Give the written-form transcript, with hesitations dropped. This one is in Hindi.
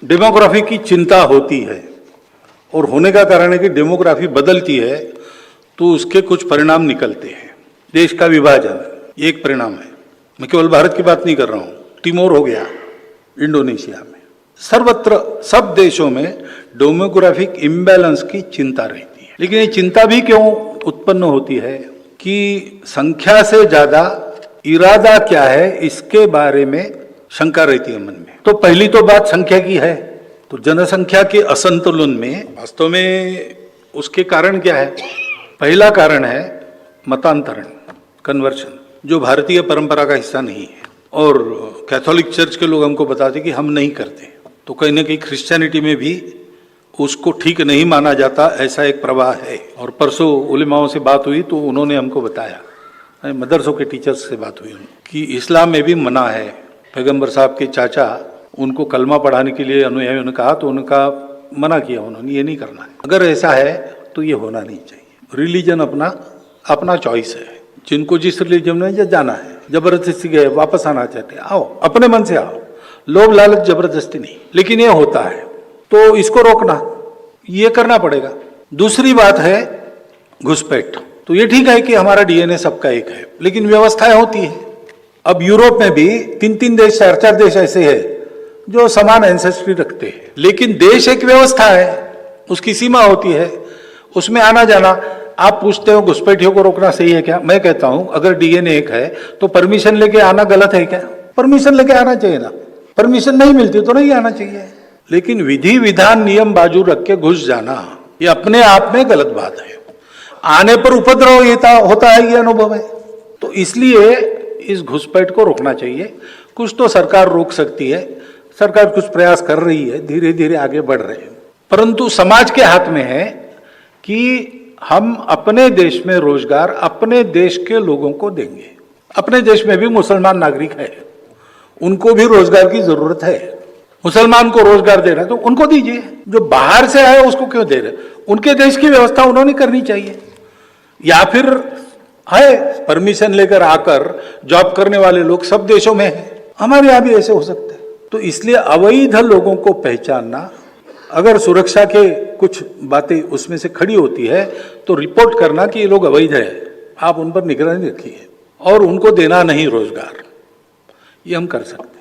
डेमोग्राफी की चिंता होती है और होने का कारण है कि डेमोग्राफी बदलती है तो उसके कुछ परिणाम निकलते हैं। देश का विभाजन एक परिणाम है। मैं केवल भारत की बात नहीं कर रहा हूं, टिमोर हो गया इंडोनेशिया में, सर्वत्र सब देशों में डेमोग्राफिक इम्बैलेंस की चिंता रहती है। लेकिन ये चिंता भी क्यों उत्पन्न होती है कि संख्या से ज्यादा इरादा क्या है इसके बारे में शंका रहती है मन में। तो पहली तो बात संख्या की है, तो जनसंख्या के असंतुलन में वास्तव में उसके कारण क्या है? पहला कारण है मतांतरण, कन्वर्शन, जो भारतीय परंपरा का हिस्सा नहीं है। और कैथोलिक चर्च के लोग हमको बताते कि हम नहीं करते, तो कहीं ना कहीं क्रिश्चियनिटी में भी उसको ठीक नहीं माना जाता, ऐसा एक प्रवाह है। और परसों उलेमाओं से बात हुई तो उन्होंने हमको बताया, मदरसों के टीचर्स से बात हुई कि इस्लाम में भी मना है। पैगंबर साहब के चाचा उनको कलमा पढ़ाने के लिए अनुयायियों ने कहा तो उनका मना किया उन्होंने, ये नहीं करना है। अगर ऐसा है तो ये होना नहीं चाहिए। रिलीजन अपना चॉइस है, जिनको जिस रिलीजन में जाना है, जबरदस्ती गए वापस आना चाहते हैं आओ, अपने मन से आओ, लोभ लालच जबरदस्ती नहीं। लेकिन ये होता है तो इसको रोकना, ये करना पड़ेगा। दूसरी बात है घुसपैठ। तो ये ठीक है कि हमारा डीएनए सबका एक है, लेकिन व्यवस्थाएं होती है। अब यूरोप में भी 3-3 देश 4-4 देश ऐसे हैं जो समान एंसेस्ट्री रखते हैं, लेकिन देश एक व्यवस्था है, उसकी सीमा होती है, उसमें आना जाना। आप पूछते हो घुसपैठियों को रोकना सही है क्या? मैं कहता हूं अगर डीएनए एक है तो परमिशन लेके आना गलत है क्या? परमिशन लेके आना चाहिए ना, परमिशन नहीं मिलती तो नहीं आना चाहिए। लेकिन विधि विधान नियम बाजू रख के घुस जाना ये अपने आप में गलत बात है। आने पर उपद्रव होता है, ये अनुभव है। तो इसलिए इस घुसपैठ को रोकना चाहिए। कुछ तो सरकार रोक सकती है, सरकार कुछ प्रयास कर रही है, धीरे धीरे आगे बढ़ रहे हैं। परंतु समाज के हाथ में है कि हम अपने देश में रोजगार अपने देश के लोगों को देंगे। अपने देश में भी मुसलमान नागरिक है, उनको भी रोजगार की जरूरत है। मुसलमान को रोजगार दे रहे हैं तो उनको दीजिए, जो बाहर से आए उसको क्यों दे रहे? उनके देश की व्यवस्था उन्होंने करनी चाहिए। या फिर है परमिशन लेकर आकर जॉब करने वाले लोग सब देशों में हैं, हमारे यहां भी ऐसे हो सकते हैं। तो इसलिए अवैध लोगों को पहचानना, अगर सुरक्षा के कुछ बातें उसमें से खड़ी होती है तो रिपोर्ट करना कि ये लोग अवैध है, आप उन पर निगरानी रखिए और उनको देना नहीं रोजगार, ये हम कर सकते हैं।